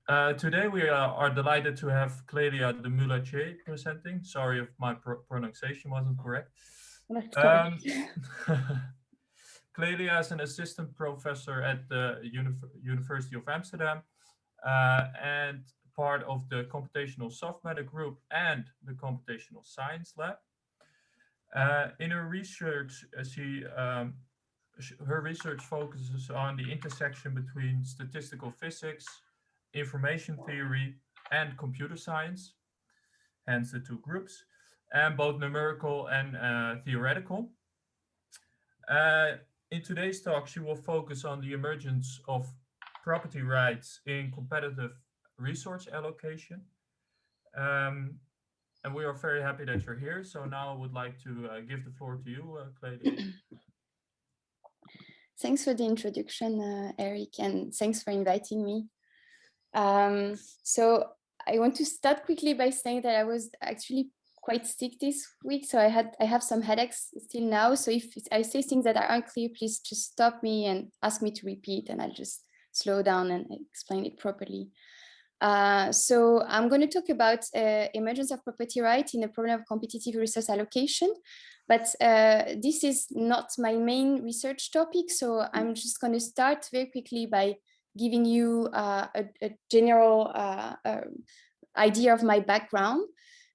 Today we are delighted to have Clélia de Mulatier presenting. Sorry if my pronunciation wasn't correct. Clélia is an assistant professor at the University of Amsterdam and part of the Computational Soft Matter group and the Computational Science Lab. In her research, her research focuses on the intersection between statistical physics, information theory, and computer science, hence the two groups, and both numerical and theoretical. In today's talk, she will focus on the emergence of property rights in competitive resource allocation. And we are very happy that you're here. So now I would like to give the floor to you, Clélia. Thanks for the introduction, Eric, and thanks for inviting me. So I want to start quickly by saying that I was actually quite sick this week, so I have some headaches still now. So if I say things that are unclear, please just stop me and ask me to repeat, and I'll just slow down and explain it properly. So I'm going to talk about emergence of property right in the problem of competitive resource allocation. But this is not my main research topic, so I'm just going to start very quickly by giving you a general idea of my background.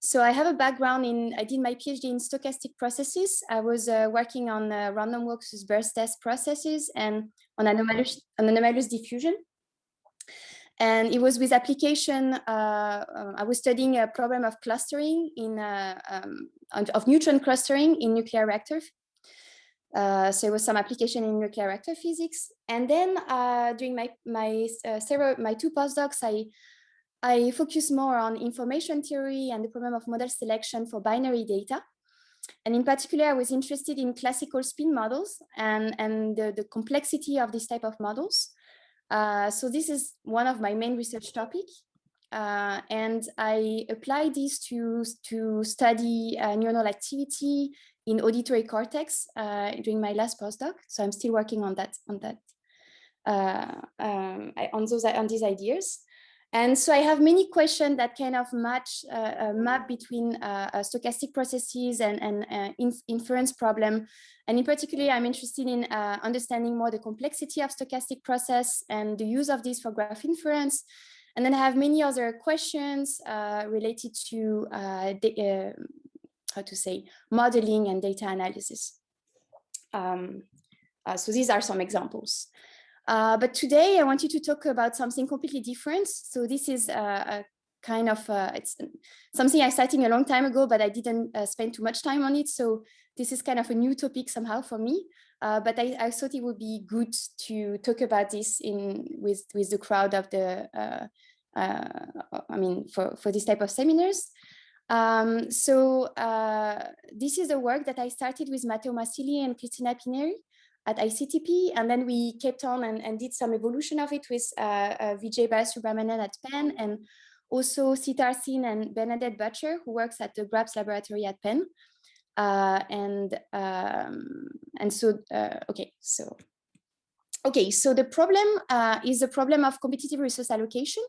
So I have a background I did my PhD in stochastic processes. I was working on random walk burst test processes and on anomalous diffusion. And it was with application, I was studying a problem of clustering of neutron clustering in nuclear reactor. So it was some application in nuclear reactor physics. And then during my two postdocs, I focused more on information theory and the problem of model selection for binary data. And in particular, I was interested in classical spin models and the complexity of this type of models. So this is one of my main research topics. And I applied this to study neuronal activity in auditory cortex during my last postdoc. So I'm still working on these ideas. And so I have many questions that kind of match map between stochastic processes and inference problem. And in particular, I'm interested in understanding more the complexity of stochastic process and the use of this for graph inference. And then I have many other questions related to modeling and data analysis. So these are some examples. But today I wanted to talk about something completely different. So this is a kind of, it's something I started a long time ago, but I didn't spend too much time on it. So this is kind of a new topic somehow for me. But I thought it would be good to talk about this with the crowd of the, for this type of seminars. This is a work that I started with Matteo Massili and Cristina Pineri at ICTP, and then we kept on and did some evolution of it with Vijay Balasubramanian at Penn, and also Sitar Singh and Bernadette Butcher, who works at the GRAPS laboratory at Penn. So the problem is the problem of competitive resource allocation.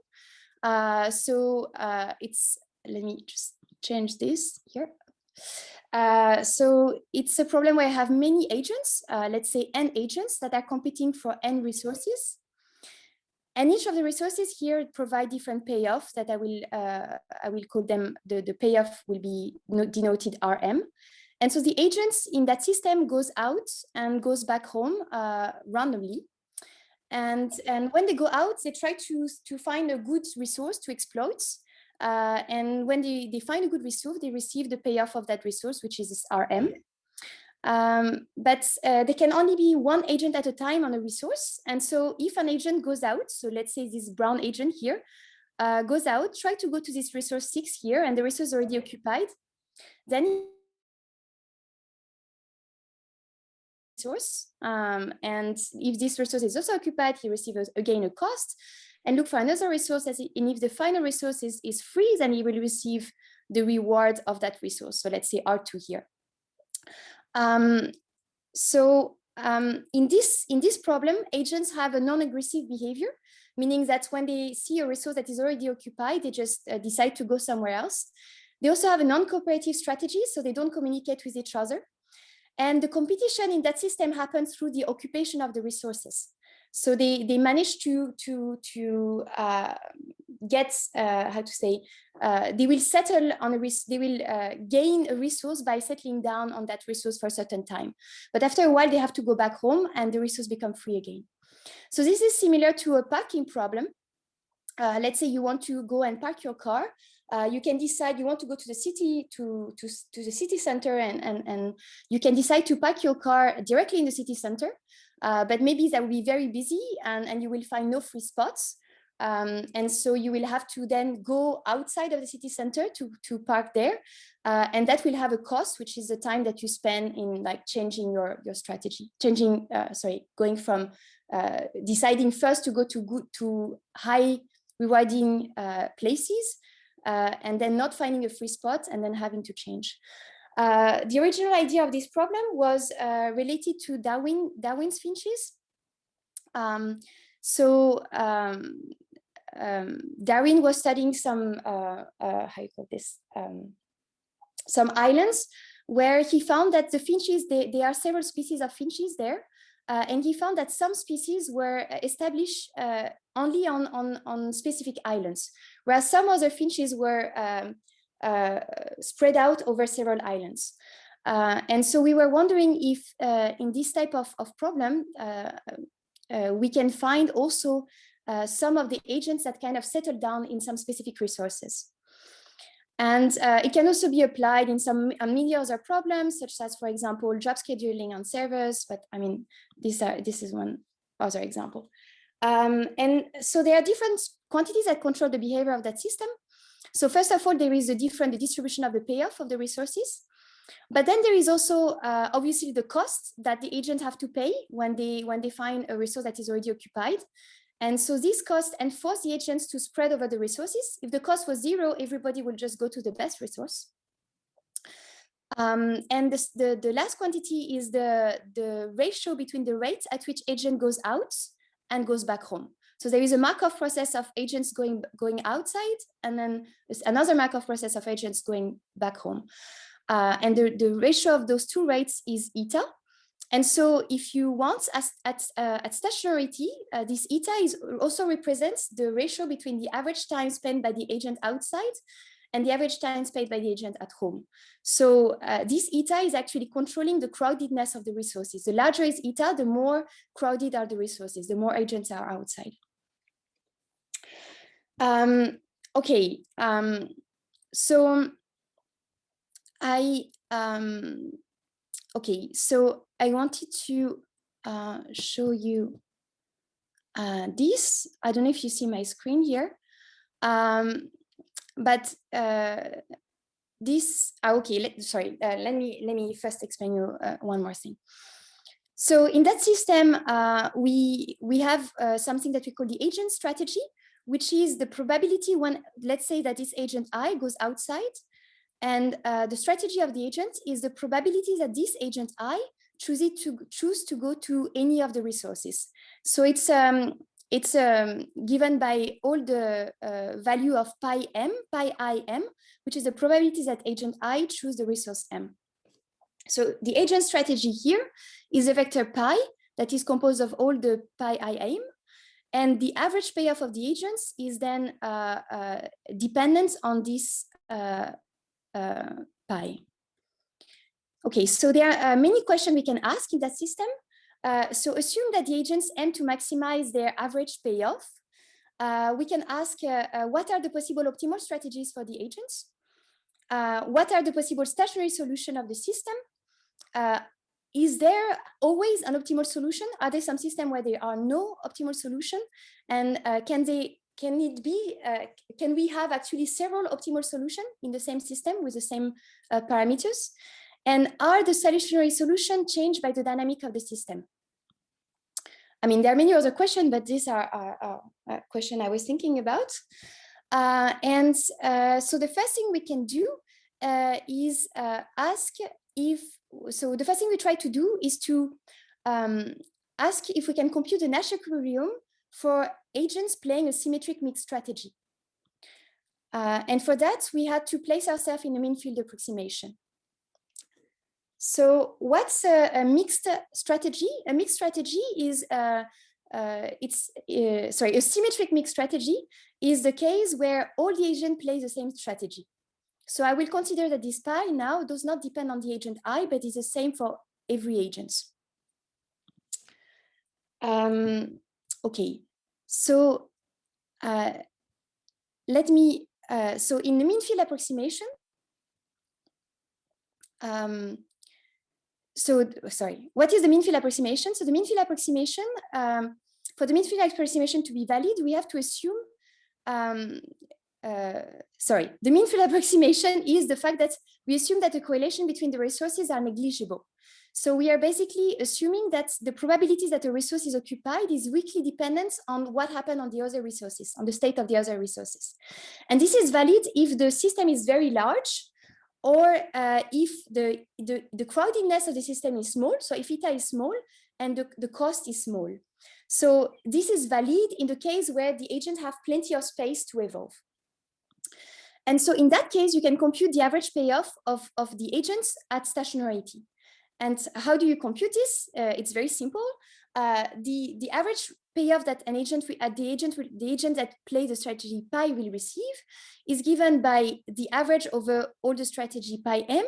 Let me just change this here. So it's a problem where I have many agents, let's say n agents that are competing for n resources. And each of the resources here provide different payoffs that I will call them, the payoff will be denoted Rm. And so the agents in that system goes out and goes back home randomly. And when they go out, they try to find a good resource to exploit. And when they find a good resource, they receive the payoff of that resource, which is this Rm. But there can only be one agent at a time on a resource. And so if an agent goes out, so let's say this brown agent here goes out, try to go to this resource 6 here, and the resource is already occupied, then resource. And if this resource is also occupied, he receives again a cost, and look for another resource. And if the final resource is free, then he will receive the reward of that resource. So let's say R2 here. In this problem, agents have a non-aggressive behavior. meaning that when they see a resource that is already occupied, they just decide to go somewhere else. They also have a non-cooperative strategy, so they don't communicate with each other. And the competition in that system happens through the occupation of the resources. So they manage to get, how to say, they will settle on they will gain a resource by settling down on that resource for a certain time. But after a while, they have to go back home and the resource become free again. So this is similar to a parking problem. Let's say you want to go and park your car. You can decide you want to go to the city, to the city center, and you can decide to park your car directly in the city center. But maybe that will be very busy and you will find no free spots. And so you will have to then go outside of the city center to park there. And that will have a cost, which is the time that you spend in like changing your strategy, going from deciding first to go to high rewarding places, and then not finding a free spot and then having to change. The original idea of this problem was related to Darwin's finches. Darwin was studying some some islands where he found that the finches, there are several species of finches there, and he found that some species were established only on specific islands, whereas some other finches were spread out over several islands. And so we were wondering if in this type of problem, we can find also some of the agents that kind of settle down in some specific resources. And it can also be applied in many other problems, such as, for example, job scheduling on servers. But I mean, this is one other example. And so there are different quantities that control the behavior of that system. So first of all, there is the distribution of the payoff of the resources. But then there is also obviously the cost that the agents have to pay when they find a resource that is already occupied. And so this cost enforce the agents to spread over the resources. If the cost was 0, everybody will just go to the best resource. And the last quantity is the ratio between the rate at which agent goes out and goes back home. So there is a Markov process of agents going outside, and then there's another Markov process of agents going back home. And the ratio of those two rates is eta. And so if you want, at stationarity, this eta also represents the ratio between the average time spent by the agent outside and the average time spent by the agent at home. So this eta is actually controlling the crowdedness of the resources. The larger is eta, the more crowded are the resources, the more agents are outside. So I wanted to show you this. I don't know if you see my screen here, but this. Let me first explain you one more thing. So in that system, we have something that we call the agent strategy, which is the probability when, let's say that this agent I goes outside, and the strategy of the agent is the probability that this agent I choose to go to any of the resources. So it's given by all the value of pi im, which is the probability that agent I choose the resource m. So the agent strategy here is a vector pi that is composed of all the pi im, and the average payoff of the agents is then dependent on this pi. Okay, so there are many questions we can ask in that system. So assume that the agents aim to maximize their average payoff. We can ask what are the possible optimal strategies for the agents? What are the possible stationary solutions of the system? Is there always an optimal solution? Are there some systems where there are no optimal solution? And can we have actually several optimal solutions in the same system with the same parameters? And are the stationary solutions changed by the dynamic of the system? I mean, there are many other questions, but these are questions I was thinking about. So the first thing we can do is ask if, so the first thing we try to do is to ask if we can compute the Nash equilibrium for agents playing a symmetric mixed strategy. And for that, we had to place ourselves in a mean field approximation. So what's a mixed strategy? A mixed strategy is a symmetric mixed strategy is the case where all the agents play the same strategy. So I will consider that this pi now does not depend on the agent I, but is the same for every agent. Okay, so let me, so in the mean field approximation, what is the mean field approximation? So the mean field approximation, for the mean field approximation to be valid, we have to assume, the mean field approximation is the fact that we assume that the correlation between the resources are negligible. So we are basically assuming that the probabilities that a resource is occupied is weakly dependent on what happened on the other resources, on the state of the other resources. And this is valid if the system is very large, or if the crowdedness of the system is small, so if eta is small and the cost is small. So this is valid in the case where the agents have plenty of space to evolve. And so in that case, you can compute the average payoff of the agents at stationarity. And how do you compute this? It's very simple. The average payoff that an agent, the agent that plays the strategy pi will receive is given by the average over all the strategy pi m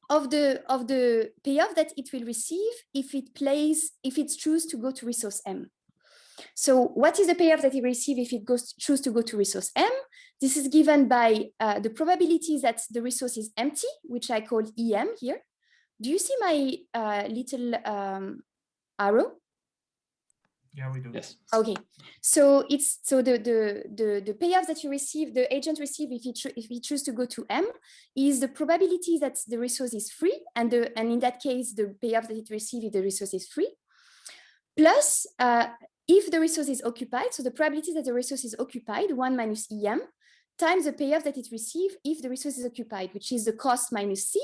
of the payoff that it will receive if it chooses to go to resource m. So what is the payoff that it receives if it chooses to go to resource m? This is given by the probability that the resource is empty, which I call em here. Do you see my little arrow? Yeah, we do. Yes. Okay. So it's the payoff that you receive, the agent receive if he chooses to go to M, is the probability that the resource is free, and in that case the payoff that it receives if the resource is free, plus if the resource is occupied, so the probability that the resource is occupied, 1 minus EM, times the payoff that it receives if the resource is occupied, which is the cost minus C,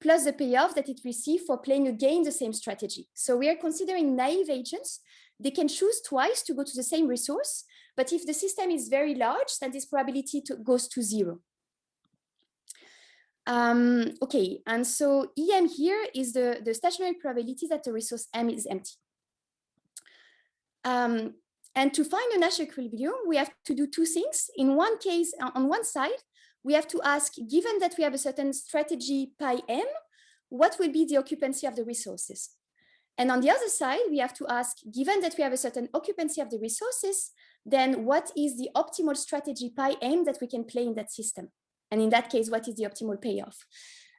plus the payoff that it receives for playing again the same strategy. So we are considering naive agents. They can choose twice to go to the same resource, but if the system is very large, then this probability goes to 0. Okay, and so EM here is the stationary probability that the resource M is empty. And to find a Nash equilibrium, we have to do two things. In one case, on one side, we have to ask, given that we have a certain strategy pi m, what will be the occupancy of the resources? And on the other side, we have to ask, given that we have a certain occupancy of the resources, then what is the optimal strategy pi m that we can play in that system? And in that case, what is the optimal payoff?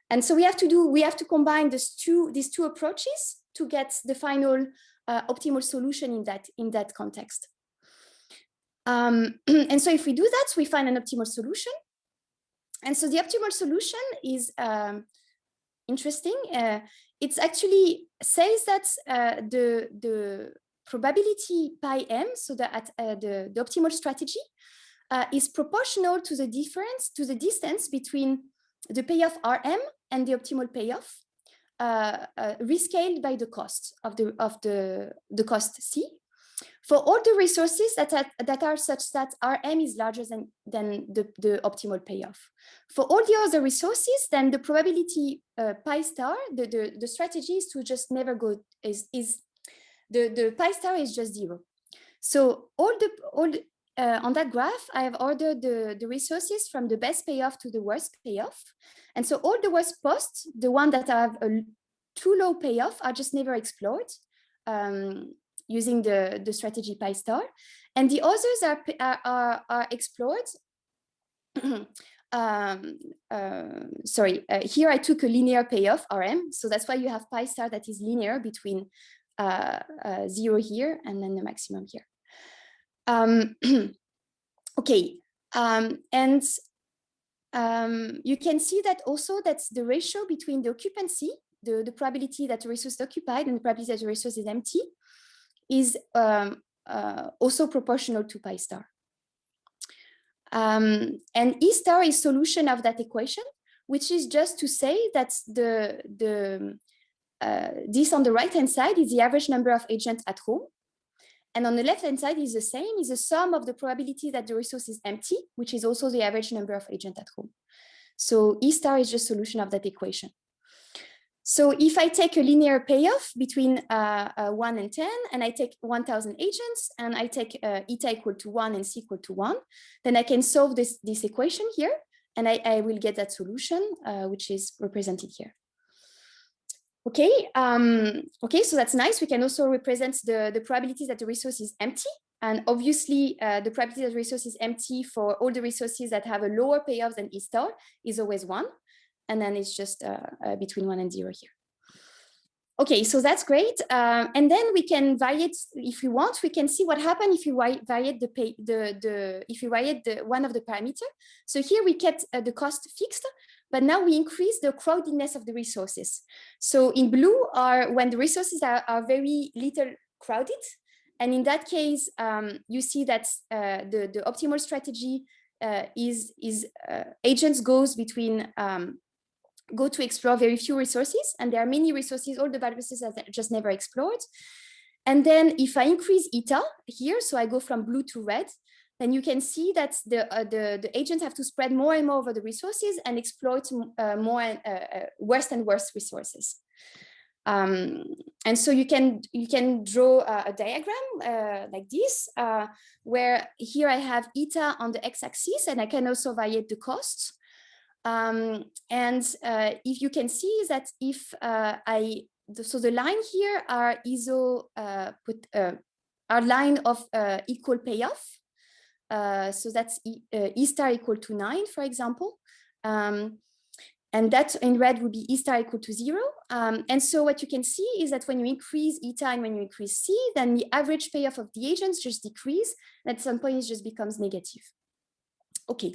And so we have to combine these two approaches to get the final optimal solution in that context. And so if we do that, we find an optimal solution. And so the optimal solution is interesting. It actually says that the probability pi m, so that the optimal strategy is proportional to the difference, to the distance between the payoff Rm and the optimal payoff, rescaled by the cost of the cost C, for all the resources that are such that Rm is larger than the optimal payoff. For all the other resources, then the probability pi star, the strategy is to just never go, the pi star is just 0. So on that graph, I have ordered the resources from the best payoff to the worst payoff. And so all the worst posts, the ones that have a too low payoff, are just never explored using the strategy pi star. And the others are explored. Here I took a linear payoff, Rm. So that's why you have pi star that is linear between 0 here and then the maximum here. Okay, and you can see that also that's the ratio between the occupancy, the probability that the resource is occupied, and the probability that the resource is empty, is also proportional to pi star. And E star is solution of that equation, which is just to say that this on the right-hand side is the average number of agents at home. And on the left-hand side is the same, is the sum of the probability that the resource is empty, which is also the average number of agents at home. So E star is just solution of that equation. So if I take a linear payoff between 1 and 10, and I take 1,000 agents, and I take eta equal to 1 and c equal to 1, then I can solve this equation here, and I will get that solution, which is represented here. Okay, okay, so that's nice. We can also represent the probability that the resource is empty. And obviously, the probability that the resource is empty for all the resources that have a lower payoff than E star is always 1. And then it's just between 1 and 0 here. Okay, so that's great. And then we can vary it if we want. We can see what happens if you vary one of the parameter. So here we kept the cost fixed, but now we increase the crowdedness of the resources. So in blue are when the resources are very little crowded. And in that case, you see that the optimal strategy is agents go to explore very few resources, and there are many resources, all the bad resources that are just never explored. And then if I increase eta here, so I go from blue to red, then you can see that the agents have to spread more and more over the resources and exploit worse and worse resources. And so you can draw a diagram like this, where here I have eta on the x-axis, and I can also vary the costs. If you can see is that if so the line here are are line of equal payoff. So that's E star equal to 9, for example. And that in red would be E star equal to 0. And so what you can see is that when you increase eta and when you increase C, then the average payoff of the agents just decrease. And at some point, it just becomes negative. Okay.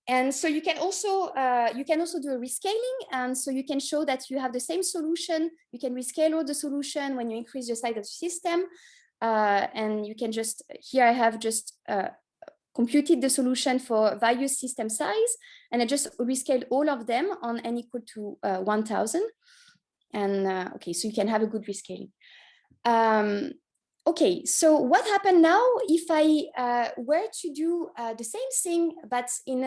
And so you can also do a rescaling. And so you can show that you have the same solution. You can rescale all the solution when you increase the size of the system. And you can just, here I have just computed the solution for various system size. And I just rescaled all of them on n equal to 1,000. And okay, so you can have a good rescaling. Okay, so what happened now if I were to do the same thing, but in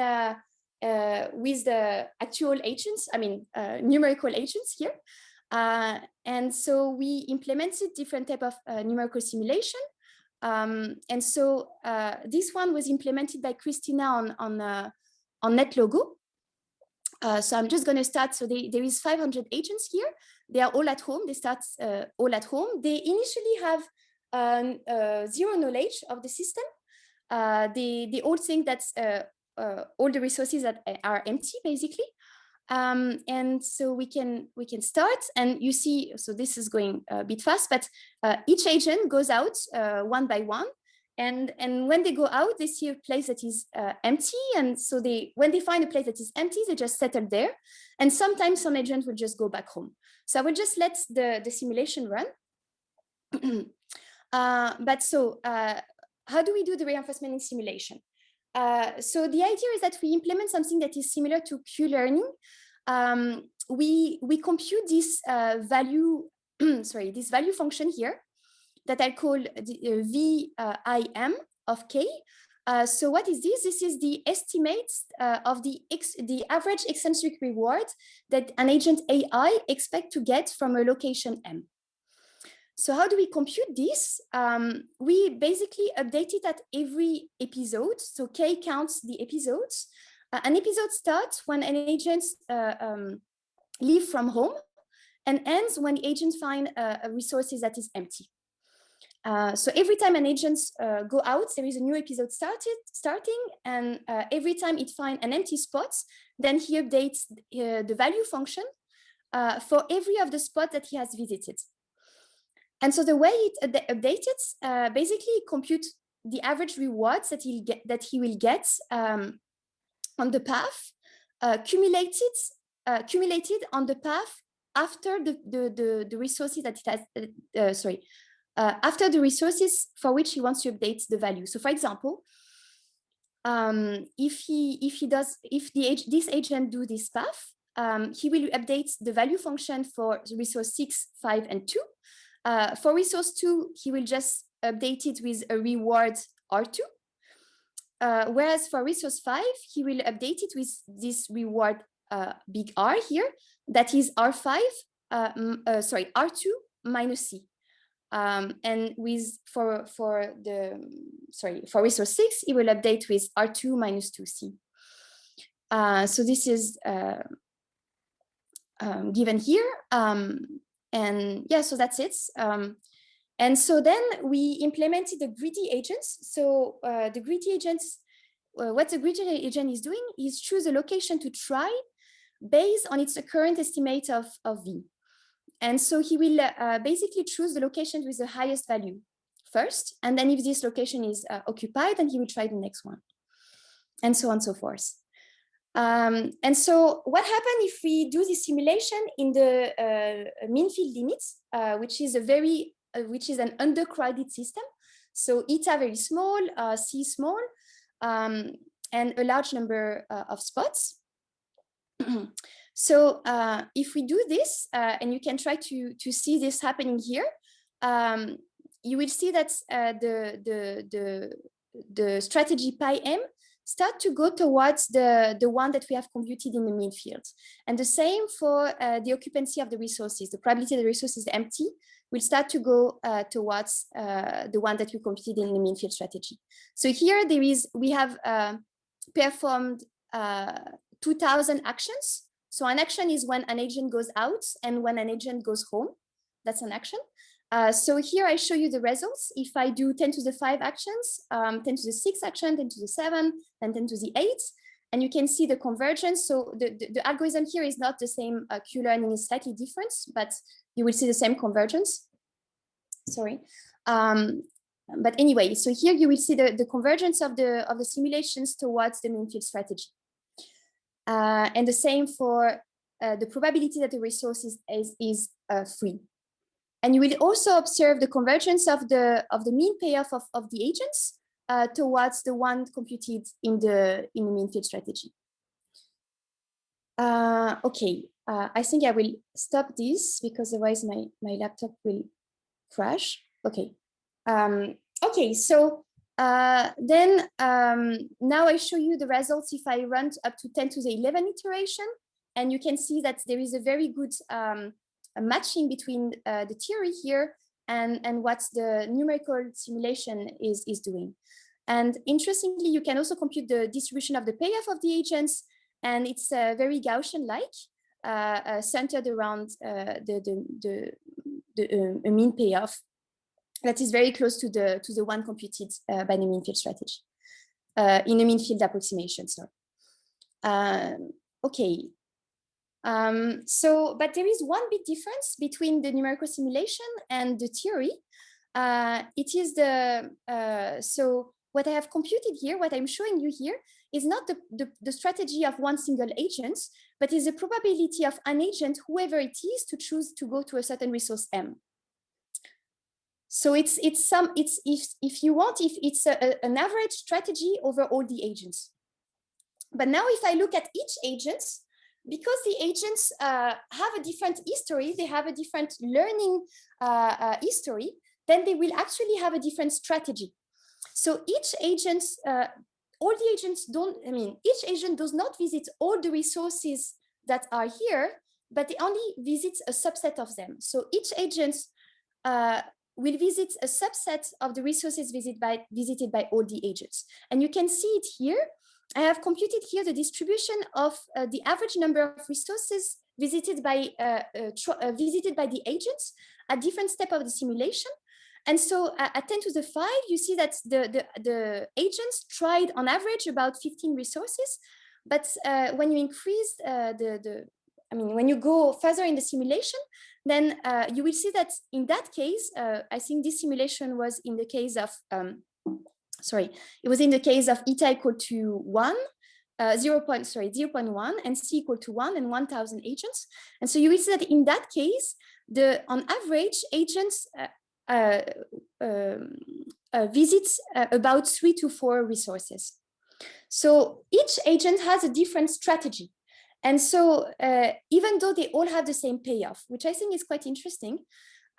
with the actual agents, I mean, numerical agents here. And so we implemented different type of numerical simulation. And so this one was implemented by Christina on NetLogo. So I'm just going to start. So there is 500 agents here. They are all at home. They start all at home. They initially have zero knowledge of the system. They all think that all the resources that are empty, basically. And so we can start, and you see, so this is going a bit fast, but each agent goes out one by one. And when they go out, they see a place that is empty. And so when they find a place that is empty, they just settle there. And sometimes some agent will just go back home. So I will just let the simulation run. But so how do we do the reinforcement in simulation? So the idea is that we implement something that is similar to Q-learning. We compute this value, sorry, this value function here that I call the VIM of K. So what is this? This is the estimate of the average eccentric reward that an agent AI expects to get from a location M. So how do we compute this? We basically update it at every episode. So K counts the episodes. An episode starts when an agent leaves from home and ends when the agent finds a resource that is empty. So every time an agent go out, there is a new episode starting, and every time it finds an empty spot, then he updates the value function for every of the spots that he has visited. And so the way it updates, basically compute the average rewards that he will get on the path, accumulated on the path after the resources that it has. After the resources for which he wants to update the value. So, for example, if this agent do this path, he will update the value function for resource 6, 5, and 2. For resource 2, he will just update it with a reward R2. Whereas for resource 5, he will update it with this reward big R here, that is R5, R2 minus C. And for resource 6, he will update with R2 minus 2C. So this is given here. And yeah, so that's it. And so then we implemented the greedy agents. So the greedy agents, what the greedy agent is doing is choose a location to try based on its current estimate of V. And so he will basically choose the location with the highest value first. And then if this location is occupied, then he will try the next one. And so on and so forth. And so what happens if we do this simulation in the mean field limits, which is an undercrowded system. So eta very small, C small, and a large number of spots. So if we do this, and you can try to see this happening here, you will see that the strategy pi m start to go towards the one that we have computed in the mean field. And the same for the occupancy of the resources. The probability the resource is empty will start to go towards the one that we computed in the mean field strategy. So here we have performed 2,000 actions. So an action is when an agent goes out and when an agent goes home. That's an action. So here I show you the results. If I do 10 to the 5 actions, 10 to the 6 action, 10 to the 7, and 10 to the 8, and you can see the convergence. So the algorithm here is not the same. Q-learning is slightly different, but you will see the same convergence. Sorry. But anyway, so here you will see the convergence of the simulations towards the mean field strategy. And the same for the probability that the resource is free. And you will also observe the convergence of the mean payoff of the agents towards the one computed in the mean field strategy. Okay, I think I will stop this because otherwise my laptop will crash. Okay. Okay, so then now I show you the results if I run up to 10 to the 11 iteration, and you can see that there is a very good matching between the theory here and what the numerical simulation is doing. And interestingly, you can also compute the distribution of the payoff of the agents, and it's very Gaussian-like, centered around a mean payoff that is very close to the one computed by the mean field strategy, in a mean field approximation. Sorry. Okay. But there is one big difference between the numerical simulation and the theory. It is so what I have computed here, what I'm showing you here, is not the strategy of one single agent, but is the probability of an agent, whoever it is, to choose to go to a certain resource M. So it's if you want, if it's an average strategy over all the agents. But now if I look at each agent, because the agents have a different history, they have a different learning history, then they will actually have a different strategy. So each agent, all the agents each agent does not visit all the resources that are here, but they only visit a subset of them. So each agent will visit a subset of the resources visited by all the agents. And you can see it here. I have computed here the distribution of the average number of resources visited by the agents at different steps of the simulation. And so at 10 to the 5, you see that the agents tried on average about 15 resources. But when you increase when you go further in the simulation, then you will see that in that case, I think this simulation was in the case of, it was in the case of eta equal to 1, 0.1, and C equal to 1 and 1,000 agents. And so you will see that in that case, on average, agents visits about 3 to 4 resources. So each agent has a different strategy. And so even though they all have the same payoff, which I think is quite interesting,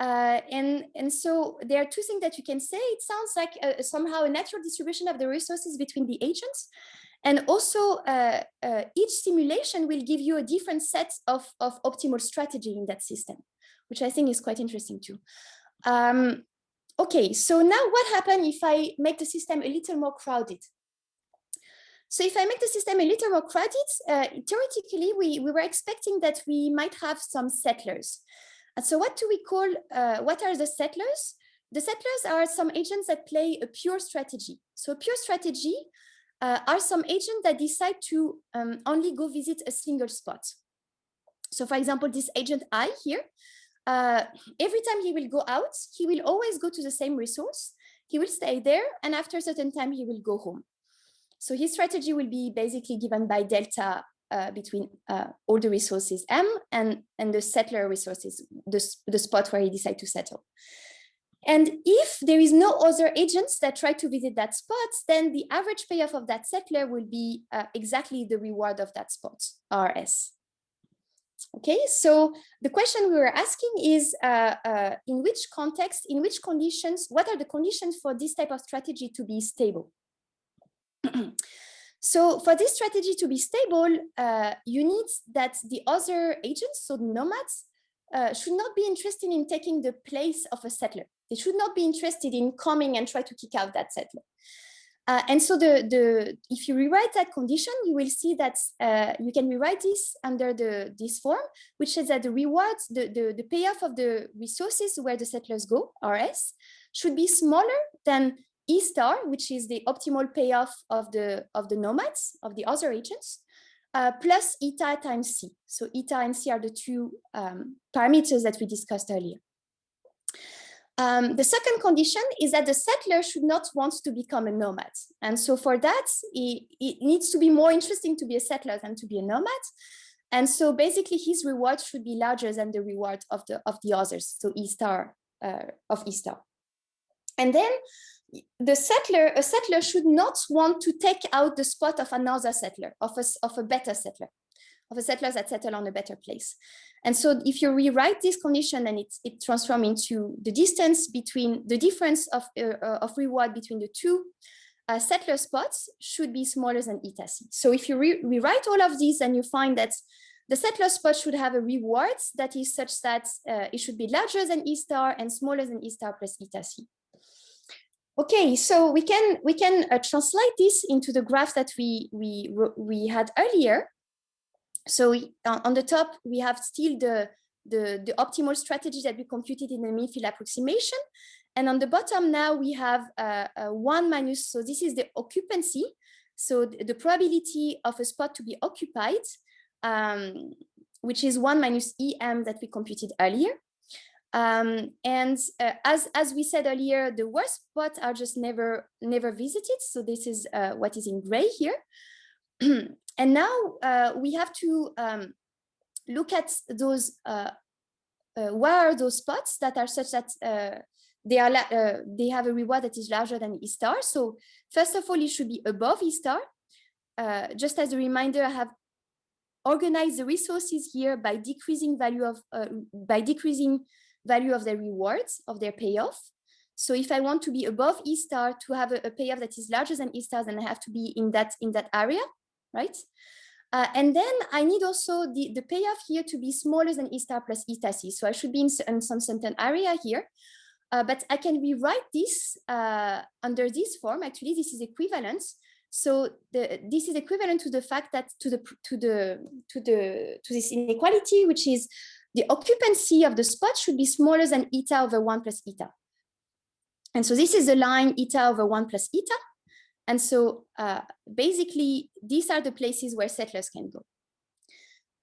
And so there are two things that you can say. It sounds like somehow a natural distribution of the resources between the agents. And also each simulation will give you a different set of optimal strategy in that system, which I think is quite interesting too. Okay, so now what happens if I make the system a little more crowded? So if I make the system a little more crowded, theoretically, we were expecting that we might have some settlers. And so what do we call, what are the settlers? The settlers are some agents that play a pure strategy. So a pure strategy are some agents that decide to only go visit a single spot. So for example, this agent I here, every time he will go out, he will always go to the same resource. He will stay there, and after a certain time, he will go home. So his strategy will be basically given by delta between all the resources M and the settler resources, the spot where he decides to settle. And if there is no other agents that try to visit that spot, then the average payoff of that settler will be exactly the reward of that spot, RS. Okay, so the question we were asking is in which context, in which conditions, what are the conditions for this type of strategy to be stable? So for this strategy to be stable, you need that the other agents, so the nomads, should not be interested in taking the place of a settler. They should not be interested in coming and try to kick out that settler. And so if you rewrite that condition, you will see that you can rewrite this under this form, which says that the rewards, the payoff of the resources where the settlers go, RS, should be smaller than E star, which is the optimal payoff of the nomads, of the other agents, plus eta times C. So eta and C are the two parameters that we discussed earlier. The second condition is that the settler should not want to become a nomad. And so for that, it needs to be more interesting to be a settler than to be a nomad. And so basically his reward should be larger than the reward of the others, so E star of E star. And then a settler should not want to take out the spot of another settler, of a better settler, of a settler that settle on a better place. And so if you rewrite this condition, then it transforms into the distance between the difference of reward between the two settler spots should be smaller than eta C. So if you rewrite all of these, then you find that the settler spot should have a reward that is such that it should be larger than E star and smaller than E star plus eta C. Okay, so we can translate this into the graph that we had earlier. So on the top, we have still the optimal strategy that we computed in the mean field approximation. And on the bottom now, we have 1 minus, so this is the occupancy. So the probability of a spot to be occupied, which is 1 minus EM that we computed earlier. As we said earlier, the worst spots are just never visited. So this is what is in gray here. And now we have to look at those, where are those spots that are such that they have a reward that is larger than E star. So first of all, it should be above E star. Just as a reminder, I have organized the resources here by decreasing value of their rewards, of their payoff. So if I want to be above E star to have a payoff that is larger than E star, then I have to be in that area, right? And then I need also the payoff here to be smaller than E star plus eta C. So I should be in some certain area here. But I can rewrite this under this form. Actually, this is equivalent. So this is equivalent to the fact that to this inequality, which is the occupancy of the spot should be smaller than eta over 1 plus eta. And so this is the line eta over 1 plus eta. And so basically, these are the places where settlers can go.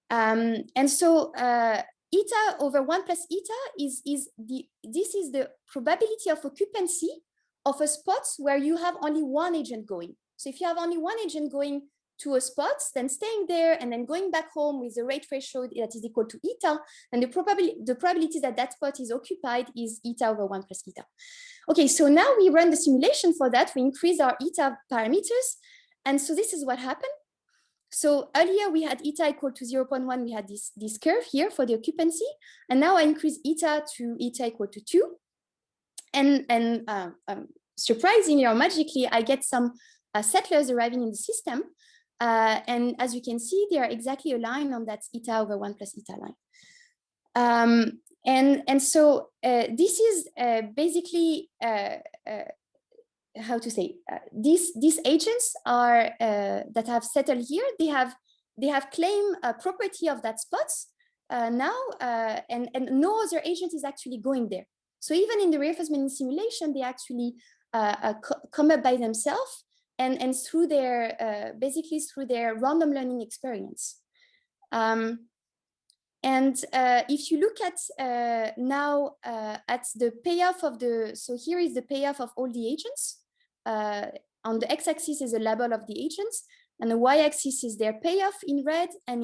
And so eta over 1 plus eta this is the probability of occupancy of a spot where you have only one agent going. So if you have only one agent going to a spot, then staying there and then going back home with the rate ratio that is equal to eta, and the probability that that spot is occupied is eta over 1 plus eta. Okay, so now we run the simulation for that. We increase our eta parameters. And so this is what happened. So earlier we had eta equal to 0.1, we had this curve here for the occupancy, and now I increase eta to eta equal to 2. And surprisingly or magically, I get some settlers arriving in the system. And as you can see, they are exactly aligned on that eta over 1 plus eta line. And so this is basically how to say, these agents are that have settled here. They have claimed a property of that spot now, and no other agent is actually going there. So even in the reinforcement simulation, they actually come up by themselves and through their basically through their random learning experience. And if you look at now at the payoff of the, so here is the payoff of all the agents. On the x-axis is the label of the agents, and the y-axis is their payoff in red, and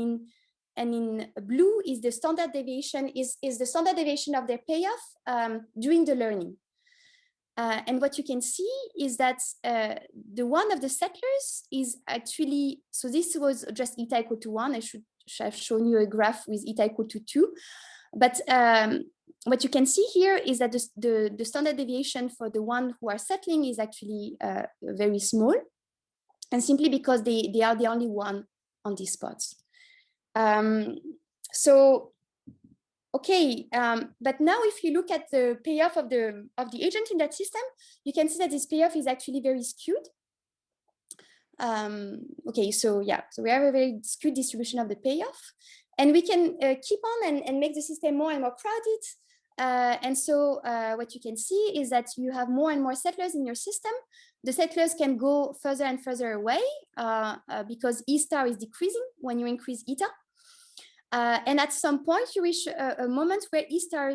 in blue is the standard deviation, is the standard deviation of their payoff during the learning. And what you can see is that the one of the settlers is actually, so this was just eta equal to 1. I should have shown you a graph with eta equal to 2. But what you can see here is that the standard deviation for the one who are settling is actually very small, and simply because they are the only one on these spots. So, okay, but now if you look at the payoff of the agent in that system, you can see that this payoff is actually very skewed. Okay, so yeah, so we have a very skewed distribution of the payoff, and we can keep on and make the system more and more crowded. And so what you can see is that you have more and more settlers in your system. The settlers can go further and further away because E star is decreasing when you increase eta. And at some point, you reach a moment where E star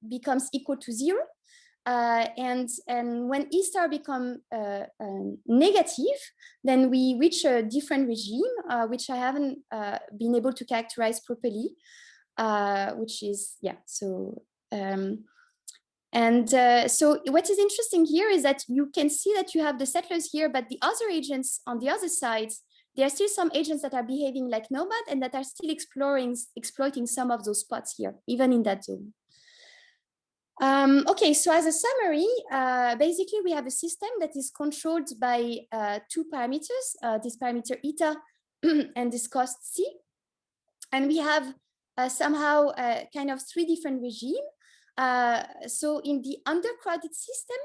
becomes equal to 0. And when E star becomes negative, then we reach a different regime, which I haven't been able to characterize properly, which is, yeah, so. So what is interesting here is that you can see that you have the settlers here, but the other agents on the other side, there are still some agents that are behaving like nomad and that are still exploiting some of those spots here, even in that zone. Okay, so as a summary, basically we have a system that is controlled by two parameters, this parameter eta and this cost C. And we have somehow kind of three different regimes. So in the undercrowded system,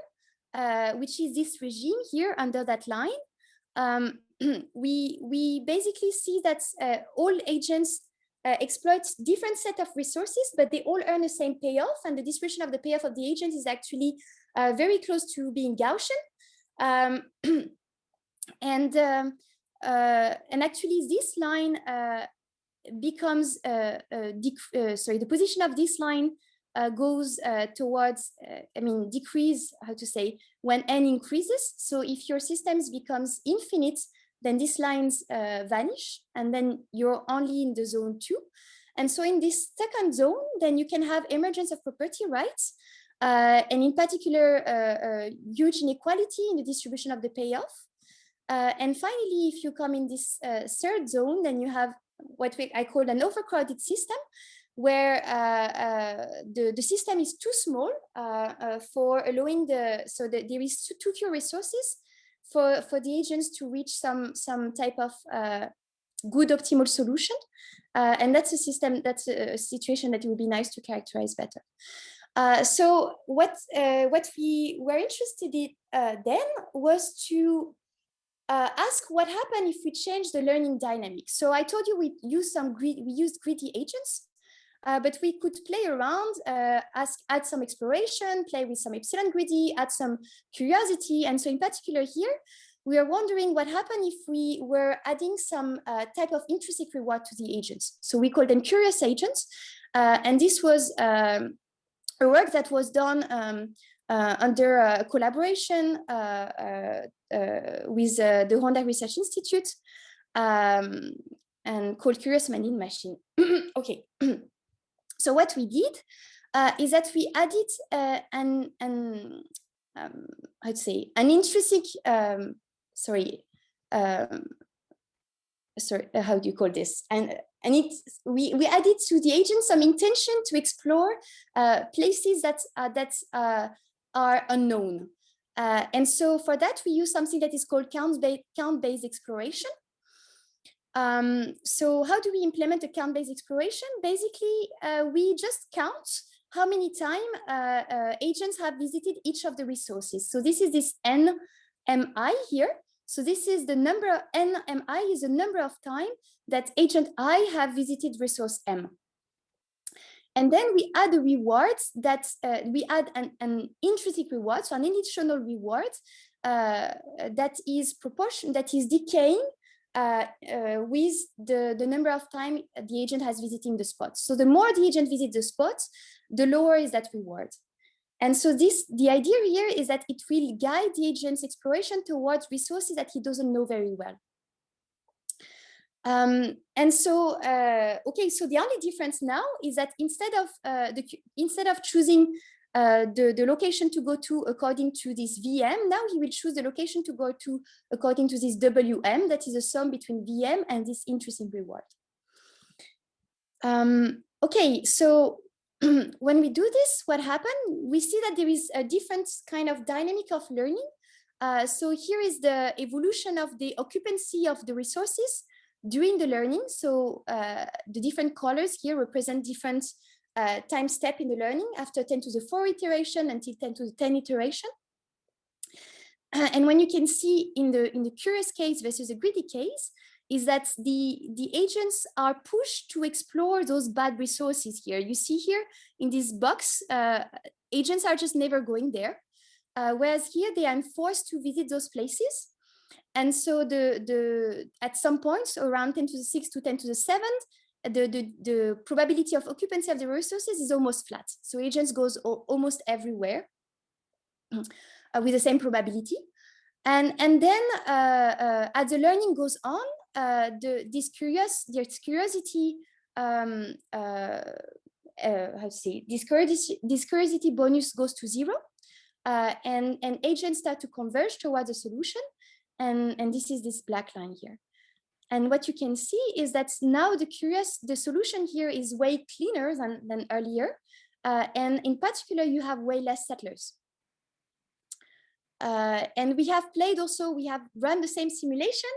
which is this regime here under that line, we basically see that all agents exploit different set of resources, but they all earn the same payoff, and the distribution of the payoff of the agent is actually very close to being Gaussian. And actually this line becomes, the position of this line goes towards, decrease, how to say, when n increases. So if your systems becomes infinite, then these lines vanish, and then you're only in the zone 2. And so in this second zone, then you can have emergence of property rights, and in particular, huge inequality in the distribution of the payoff. And finally, if you come in this third zone, then you have what I call an overcrowded system, where the system is too small for allowing there is too few resources for the agents to reach some type of good optimal solution. And that's a system, that's a situation that it would be nice to characterize better. So what we were interested in then was to ask what happened if we change the learning dynamics. So I told you we used greedy agents, but we could play around, add some exploration, play with some epsilon greedy, add some curiosity. And so in particular here, we are wondering what happened if we were adding some type of intrinsic reward to the agents. So we call them curious agents. And this was a work that was done under a collaboration with the Honda Research Institute and called Curious Man-in Machine. Okay. So what we did is that we added an intrinsic, sorry, how do you call this? And we added to the agent some intention to explore places that are unknown. And so for that, we use something that is called count-based exploration. So how do we implement a count-based exploration? Basically, we just count how many times agents have visited each of the resources. So this is this NMI here. So this is the number, NMI is the number of time that agent I have visited resource M. And then we add the rewards that we add an intrinsic reward, so an additional reward that is decaying with the number of time the agent has visiting the spot. So the more the agent visits the spot, the lower is that reward. And so the idea here is that it will guide the agent's exploration towards resources that he doesn't know very well. And so, okay, so the only difference now is that instead of choosing the location to go to according to this VM, now he will choose the location to go to according to this WM, that is a sum between VM and this intrinsic reward. Okay, so when we do this, what happened? We see that there is a different kind of dynamic of learning. So here is the evolution of the occupancy of the resources during the learning. So the different colors here represent different time step in the learning after 10 to the 4 iteration until 10 to the 10 iteration. And when you can see in the curious case versus the greedy case, is that the agents are pushed to explore those bad resources here. You see here in this box, agents are just never going there. Whereas here they are enforced to visit those places. And so at some points around 10 to the 6 to 10 to the 7th, the probability of occupancy of the resources is almost flat. So agents goes almost everywhere with the same probability. And then as the learning goes on, this curiosity this curiosity bonus goes to 0, and agents start to converge towards a solution, and this is this black line here. And what you can see is that now the solution here is way cleaner than earlier, and in particular you have way less settlers. And we have run the same simulation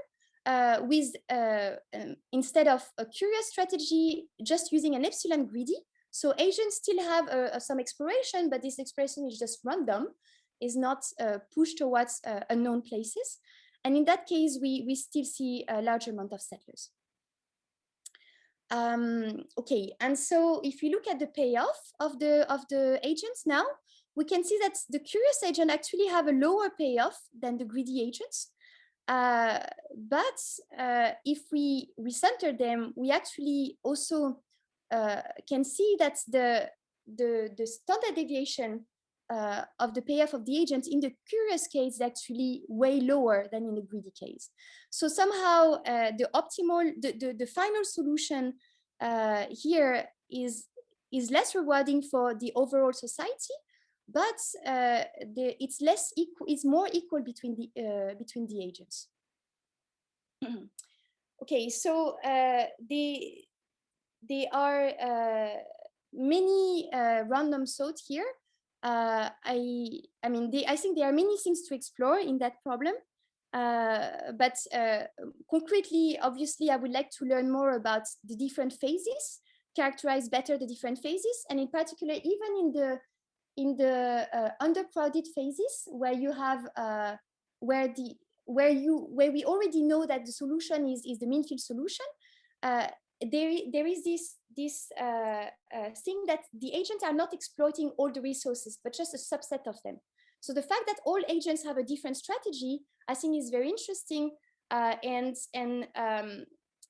with instead of a curious strategy, just using an epsilon greedy. So agents still have some exploration, but this exploration is just random, is not pushed towards unknown places. And in that case, we still see a large amount of settlers. Okay, and so if you look at the payoff of the agents now, we can see that the curious agent actually have a lower payoff than the greedy agents. But if we recenter them, we actually also can see that the standard deviation of the payoff of the agents in the curious case is actually way lower than in the greedy case. So somehow the final solution here is less rewarding for the overall society, but it's more equal between the agents. Okay, so there are many random sorts here. I think there are many things to explore in that problem, but concretely, obviously, I would like to learn more about the different phases, characterize better the different phases, and in particular, even in the undercrowded phases where you have where we already know that the solution is the mean field solution. There is this thing that the agents are not exploiting all the resources, but just a subset of them. So the fact that all agents have a different strategy, I think, is very interesting, and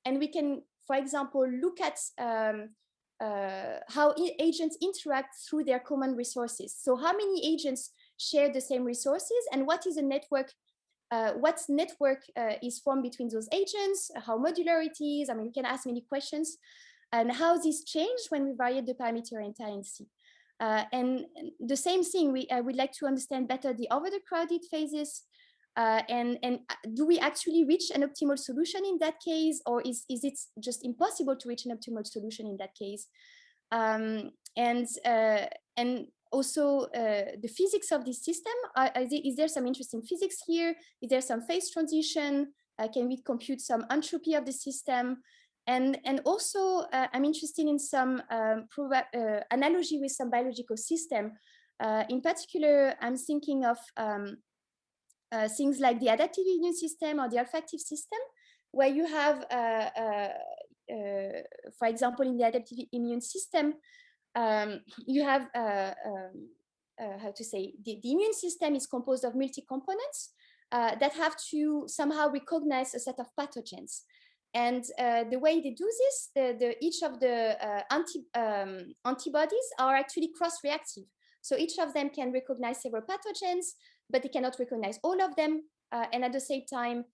we can, for example, look at how agents interact through their common resources. So how many agents share the same resources, and what is a network? What network is formed between those agents? How modular it is? I mean, we can ask many questions, and how this changed when we varied the parameter NC. And the same thing, I would like to understand better the over the crowded phases, And do we actually reach an optimal solution in that case, or is it just impossible to reach an optimal solution in that case? And also the physics of this system. Is there some interesting physics here? Is there some phase transition? Can we compute some entropy of the system? And also, I'm interested in some analogy with some biological system. In particular, I'm thinking of things like the adaptive immune system or the olfactive system, where you have, for example, in the adaptive immune system, you have, how to say, the immune system is composed of multi-components that have to somehow recognize a set of pathogens. And the way they do this, each of the antibodies are actually cross-reactive. So each of them can recognize several pathogens, but they cannot recognize all of them. And at the same time,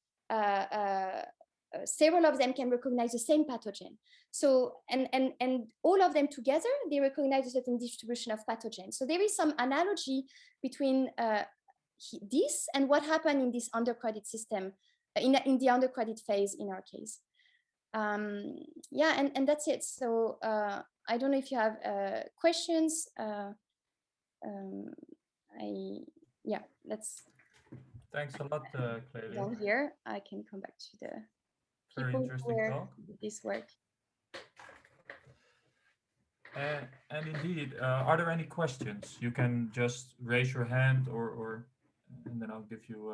several of them can recognize the same pathogen. So, and all of them together, they recognize a certain distribution of pathogens. So there is some analogy between this and what happened in this undercrowded system, in the undercrowded phase in our case. Yeah, and that's it. So I don't know if you have questions. Yeah, let's. Thanks a lot, Clélia. Down here, I can come back to the Very people interesting where talk. this work. And indeed, are there any questions? You can just raise your hand, or and then I'll give you.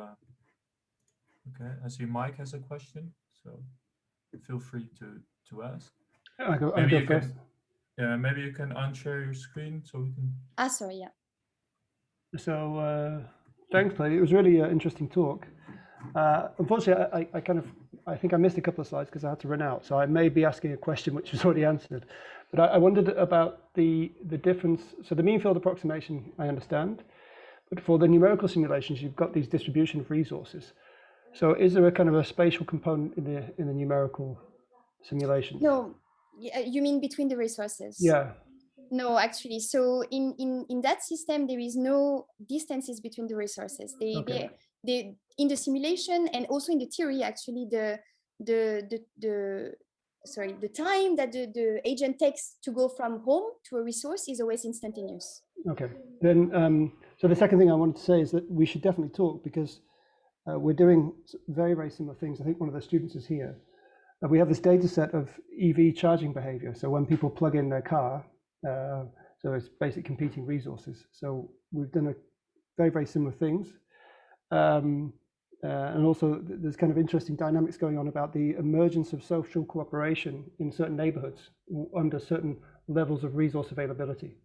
Okay, I see Mike has a question, so feel free to ask. I go first. Yeah, maybe you can unshare your screen so we can. Sorry, yeah. So thanks, Clélia. It was really an interesting talk. Unfortunately, I think I missed a couple of slides because I had to run out. So I may be asking a question which was already answered. But I wondered about the difference. So the mean field approximation, I understand. But for the numerical simulations, you've got these distribution of resources. So is there a kind of a spatial component in the numerical simulations? No, you mean between the resources? Yeah. No, actually. So in that system, there is no distances between the resources. They in the simulation and also in the theory, actually, the time that the agent takes to go from home to a resource is always instantaneous. Okay. Then, so the second thing I wanted to say is that we should definitely talk because we're doing very, very similar things. I think one of the students is here. We have this data set of EV charging behavior. So when people plug in their car, so it's basically competing resources. So we've done very, very similar things. And also there's kind of interesting dynamics going on about the emergence of social cooperation in certain neighborhoods under certain levels of resource availability.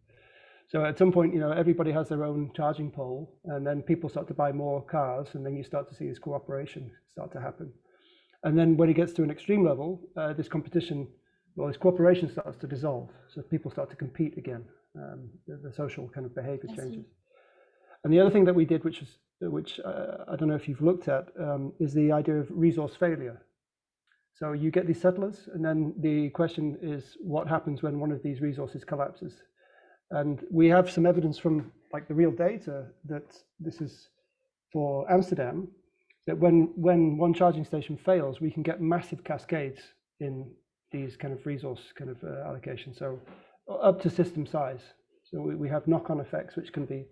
So at some point, everybody has their own charging pole, and then people start to buy more cars, and then you start to see this cooperation start to happen. And then when it gets to an extreme level, this competition, well, this cooperation starts to dissolve. So people start to compete again. The social kind of behavior changes. And the other thing that we did, which I don't know if you've looked at, is the idea of resource failure. So you get these settlers, and then the question is, what happens when one of these resources collapses? And we have some evidence from like the real data that this is for Amsterdam, that when one charging station fails, we can get massive cascades in these kind of resource kind of allocation. So up to system size. So we have knock-on effects, which can be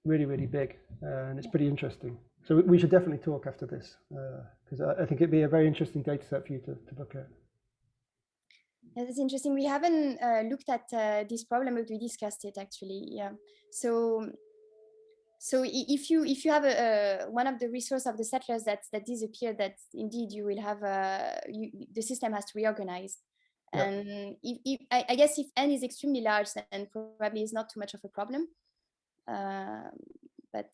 really, really big, and it's pretty interesting. So we should definitely talk after this, because I think it'd be a very interesting data set for you to look at. That's interesting. We haven't looked at this problem, but we discussed it actually. Yeah. So if you have one of the resource of the settlers that disappear, that indeed you will have the system has to reorganize. Yeah. And I guess if n is extremely large, then probably it's not too much of a problem. But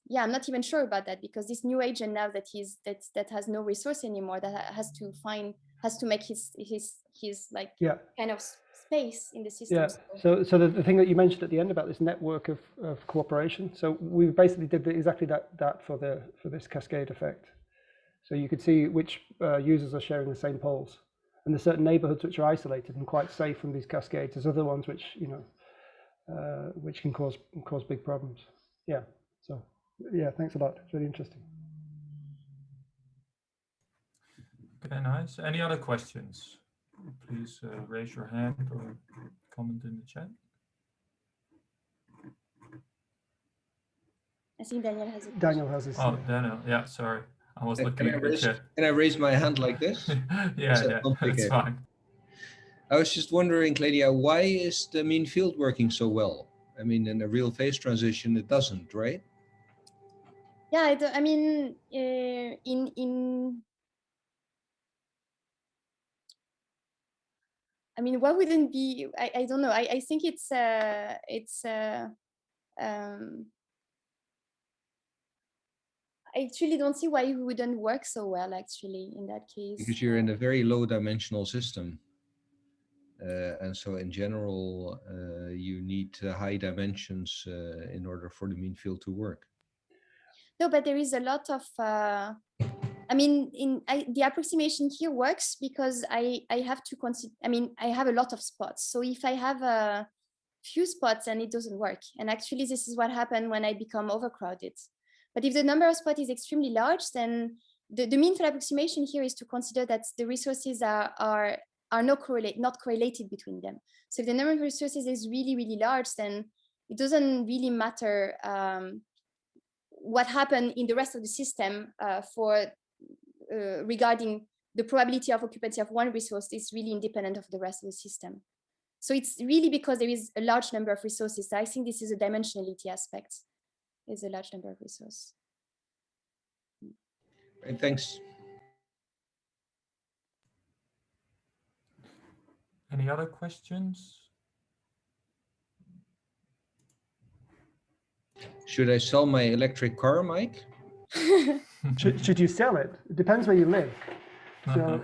yeah, I'm not even sure about that, because this new agent now that has no resource anymore, that has to make his like kind of space in the system. Yeah. So the thing that you mentioned at the end about this network of cooperation. So we basically did exactly that for this cascade effect. So you could see which users are sharing the same poles, and there's certain neighborhoods which are isolated and quite safe from these cascades. There's other ones which which can cause big problems. Yeah. So yeah, thanks a lot. It's really interesting. Okay, nice. Any other questions? Please raise your hand or comment in the chat. I think Daniel has a question. Daniel has his. Oh, Daniel. Yeah, sorry. I was looking at the chat. Can I raise my hand like this? Yeah, that's fine. I was just wondering, Clélia, why is the mean field working so well? I mean, in a real phase transition, it doesn't, right? Yeah, I mean, I mean, what wouldn't be? I don't know. I think it's I actually don't see why it wouldn't work so well, actually, in that case. Because you're in a very low dimensional system. And so in general, you need high dimensions in order for the mean field to work. No, but there is a lot of, I mean, the approximation here works because I have to consider, I mean, I have a lot of spots. So if I have a few spots, then it doesn't work. And actually, this is what happened when I become overcrowded. But if the number of spots is extremely large, then the mean for approximation here is to consider that the resources are not correlated between them. So if the number of resources is really, really large, then it doesn't really matter what happened in the rest of the system regarding the probability of occupancy of one resource is really independent of the rest of the system. So it's really because there is a large number of resources. So I think this is a dimensionality aspect. Is a large number of resources. Right, thanks. Any other questions? Should I sell my electric car, Mike? Should you sell it? It depends where you live. So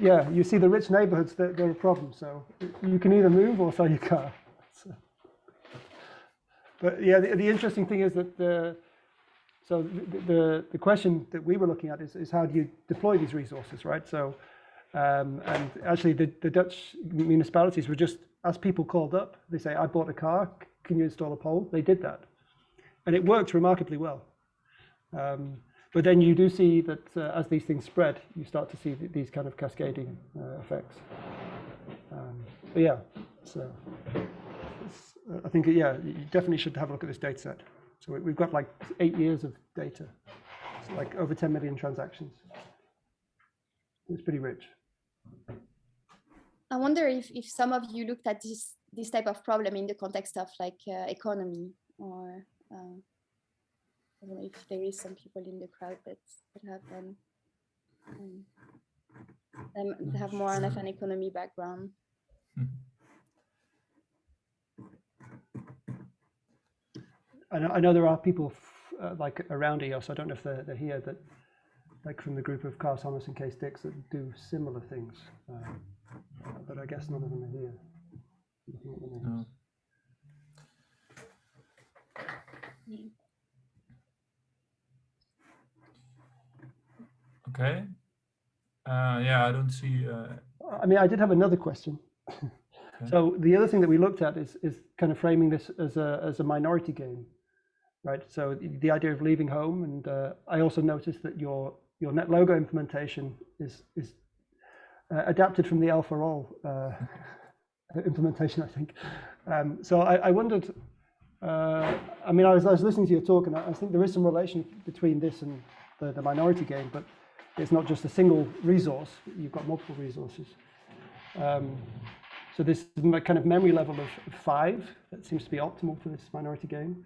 yeah, you see the rich neighborhoods, they're a problem. So you can either move or sell your car. So, but yeah, the interesting thing is that the question that we were looking at is how do you deploy these resources, right? So and actually the Dutch municipalities were just, as people called up, they say, I bought a car, can you install a pole? They did that. And it worked remarkably well. But then you do see that as these things spread, you start to see these kind of cascading effects. But yeah, so I think, yeah, you definitely should have a look at this data set. So we've got like 8 years of data, so like over 10 million transactions. It's pretty rich. I wonder if some of you looked at this type of problem in the context of like economy, or I don't know if there is some people in the crowd that have more of an economy background. I know there are people like around EOS, I don't know if they're here, that like from the group of Carl Thomas and Case Dix that do similar things, but I guess none of them are here. No. Okay. Yeah, I don't see. I mean, I did have another question. Okay. So the other thing that we looked at is kind of framing this as a minority game, right? So the idea of leaving home, and I also noticed that your net logo implementation is adapted from the alpha all implementation, I think. So I wondered. I mean, I was listening to your talk, and I think there is some relation between this and the minority game, but it's not just a single resource. You've got multiple resources. So this kind of memory level of 5 that seems to be optimal for this minority game.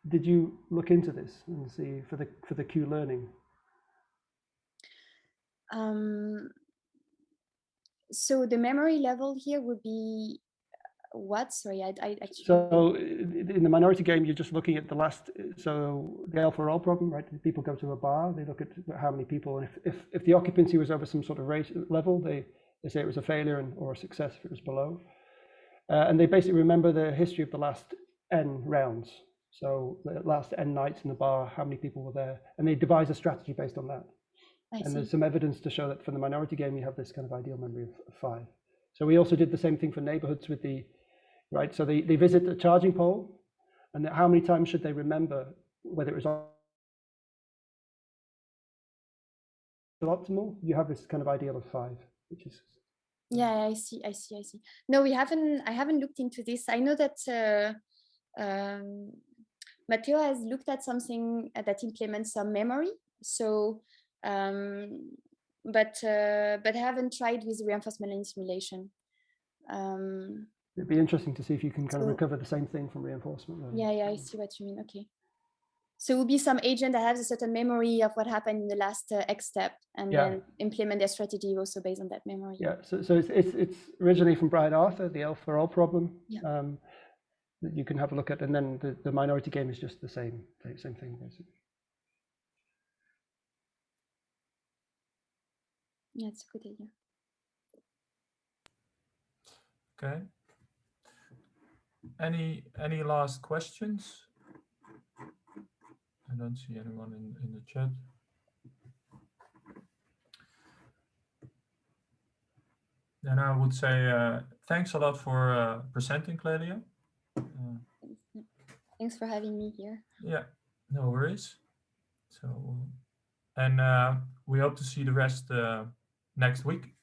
Did you look into this and see for the Q learning? So the memory level here would be what? Sorry, I actually. So in the minority game, you're just looking at the last. So the alpha roll problem, right? People go to a bar, they look at how many people, and if the occupancy was over some sort of rate level, they say it was a failure or a success if it was below, and they basically remember the history of the last n rounds. So the last n nights in the bar, how many people were there, and they devise a strategy based on that. And there's some evidence to show that for the minority game, you have this kind of ideal memory of 5. So we also did the same thing for neighborhoods with the, right? So they visit a charging pole, and how many times should they remember whether it was on optimal, you have this kind of ideal of 5, which is. Yeah, I see. No, I haven't looked into this. I know that Matteo has looked at something that implements some memory. So, but I haven't tried with reinforcement learning simulation. It'd be interesting to see if you can kind of So- recover the same thing from reinforcement learning. Yeah, I see what you mean. Okay. So it will be some agent that has a certain memory of what happened in the last X step, and Yeah. then implement their strategy also based on that memory. Yeah, so it's originally from Brian Arthur, the L for all problem. Yeah. That you can have a look at, and then the minority game is just the same thing basically. Yeah, it's a good idea. Okay. Any last questions? I don't see anyone in the chat. Then I would say thanks a lot for presenting, Clélia. Thanks for having me here. Yeah, no worries. So, and we hope to see the rest next week.